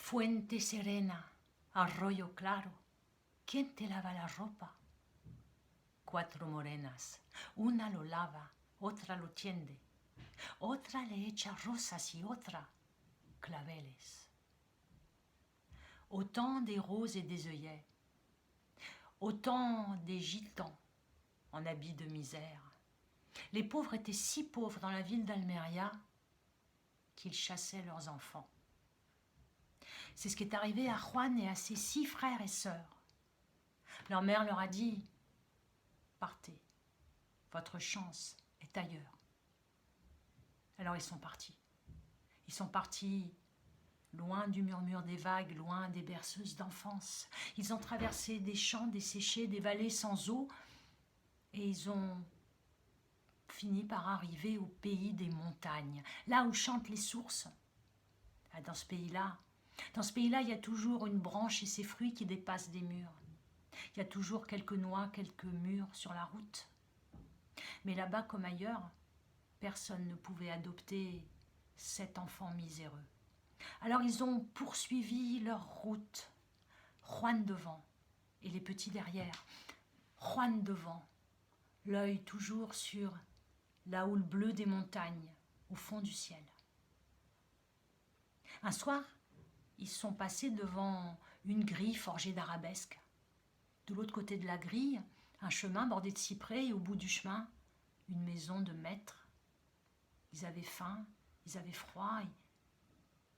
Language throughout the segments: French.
Fuente serena, arroyo claro, ¿quién te lava la ropa? 4 morenas, una lo lava, otra lo tiende, otra le echa rosas y otra claveles. Autant des roses et des œillets, autant des gitans en habits de misère. Les pauvres étaient si pauvres dans la ville d'Almeria qu'ils chassaient leurs enfants. C'est ce qui est arrivé à Juan et à ses 6 frères et sœurs. Leur mère leur a dit « Partez, votre chance est ailleurs ». Alors ils sont partis. Ils sont partis loin du murmure des vagues, loin des berceuses d'enfance. Ils ont traversé des champs desséchés, des vallées sans eau, et ils ont fini par arriver au pays des montagnes, là où chantent les sources. Dans ce pays-là, il y a toujours une branche et ses fruits qui dépassent des murs. Il y a toujours quelques noix, quelques mûres sur la route. Mais là-bas, comme ailleurs, personne ne pouvait adopter 7 enfants miséreux. Alors ils ont poursuivi leur route, Juan devant et les petits derrière. Juan devant, l'œil toujours sur la houle bleue des montagnes, au fond du ciel. Un soir, ils sont passés devant une grille forgée d'arabesques. De l'autre côté de la grille, un chemin bordé de cyprès et au bout du chemin, une maison de maître. Ils avaient faim, ils avaient froid.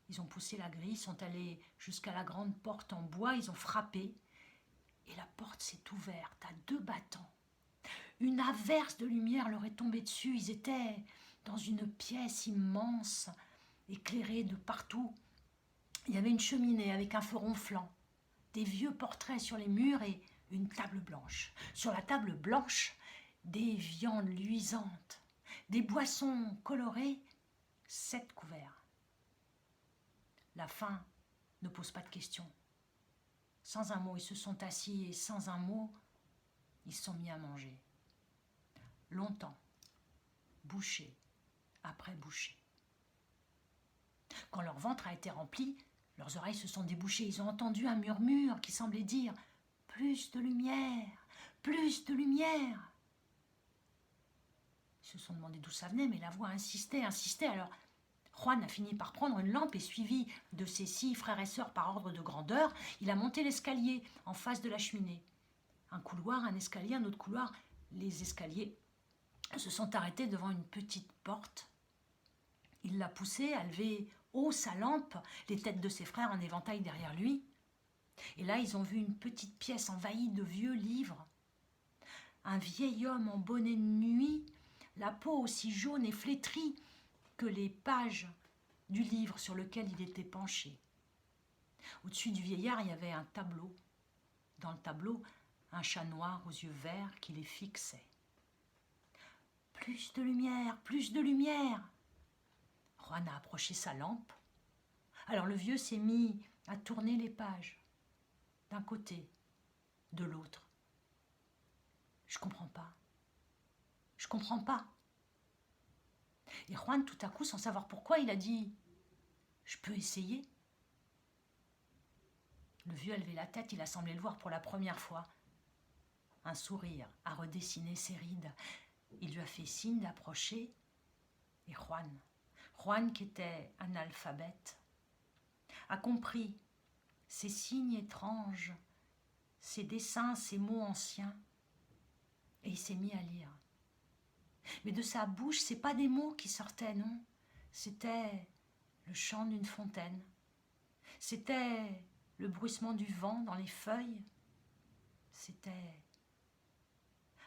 Ils ont poussé la grille, sont allés jusqu'à la grande porte en bois, ils ont frappé et la porte s'est ouverte à 2 battants. Une averse de lumière leur est tombée dessus. Ils étaient dans une pièce immense, éclairée de partout. Il y avait une cheminée avec un feu ronflant, des vieux portraits sur les murs et une table blanche. Sur la table blanche, des viandes luisantes, des boissons colorées, 7 couverts. La faim ne pose pas de questions. Sans un mot, ils se sont assis et sans un mot, ils se sont mis à manger. Longtemps, bouchée après bouchée. Quand leur ventre a été rempli, leurs oreilles se sont débouchées. Ils ont entendu un murmure qui semblait dire « Plus de lumière, plus de lumière !» Ils se sont demandé d'où ça venait, mais la voix insistait. Alors Juan a fini par prendre une lampe et suivi de ses 6 frères et sœurs par ordre de grandeur, il a monté l'escalier en face de la cheminée. Un couloir, un escalier, un autre couloir. Les escaliers se sont arrêtés devant une petite porte. Il l'a poussée, a levé haut sa lampe, les têtes de ses frères en éventail derrière lui. Et là, ils ont vu une petite pièce envahie de vieux livres. Un vieil homme en bonnet de nuit, la peau aussi jaune et flétrie que les pages du livre sur lequel il était penché. Au-dessus du vieillard, il y avait un tableau. Dans le tableau, un chat noir aux yeux verts qui les fixait. « Plus de lumière, plus de lumière !» Juan a approché sa lampe. Alors le vieux s'est mis à tourner les pages, d'un côté, de l'autre. « Je comprends pas. Je comprends pas. » Et Juan, tout à coup, sans savoir pourquoi, il a dit « Je peux essayer ?» Le vieux a levé la tête, il a semblé le voir pour la première fois. Un sourire a redessiné ses rides. Il lui a fait signe d'approcher. Et Juan qui était analphabète, a compris ces signes étranges, ces dessins, ces mots anciens. Et il s'est mis à lire. Mais de sa bouche, c'est pas des mots qui sortaient, non. C'était le chant d'une fontaine. C'était le bruissement du vent dans les feuilles. C'était...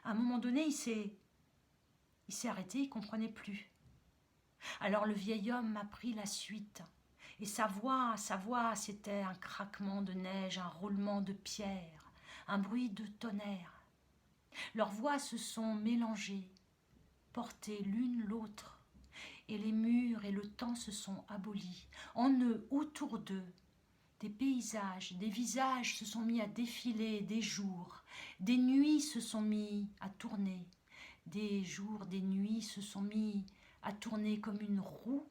À un moment donné, il s'est arrêté, il ne comprenait plus. Alors le vieil homme a pris la suite. Et sa voix, c'était un craquement de neige, un roulement de pierre, un bruit de tonnerre. Leurs voix se sont mélangées, portées l'une l'autre, et les murs et le temps se sont abolis. En eux, autour d'eux, des paysages, des visages se sont mis à défiler, des jours, des nuits se sont mis à tourner, des jours, des nuits se sont mis à tourner comme une roue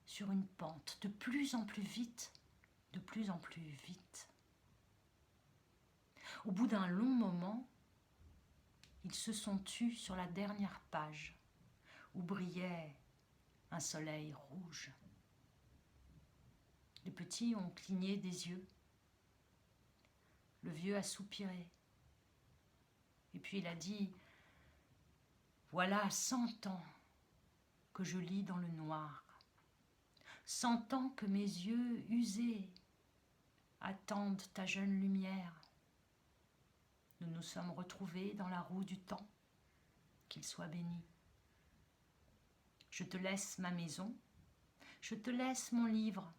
sur une pente, de plus en plus vite, de plus en plus vite. Au bout d'un long moment, ils se sont tus sur la dernière page, où brillait un soleil rouge. Les petits ont cligné des yeux. Le vieux a soupiré. Et puis il a dit « Voilà 100 ans que je lis dans le noir. 100 ans que mes yeux usés attendent ta jeune lumière. Nous nous sommes retrouvés dans la roue du temps. Qu'il soit béni. Je te laisse ma maison, je te laisse mon livre.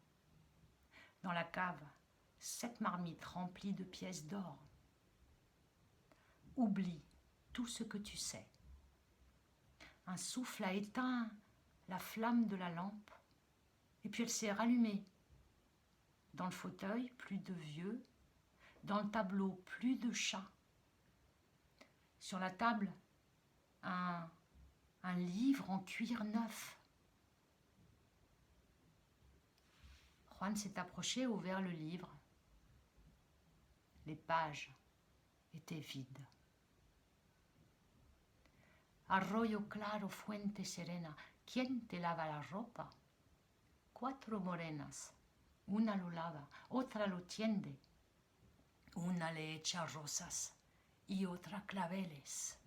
Dans la cave, 7 marmites remplies de pièces d'or. Oublie tout ce que tu sais. Un souffle a éteint la flamme de la lampe, et puis elle s'est rallumée. Dans le fauteuil, plus de vieux. Dans le tableau, plus de chats. Sur la table, un livre en cuir neuf. Juan s'est approché et ouvert le livre. Les pages étaient vides. Arroyo claro, fuente serena, ¿quién te lava la ropa? 4 morenas, una lo lava, otra lo tiende, una le echa rosas y otra claveles.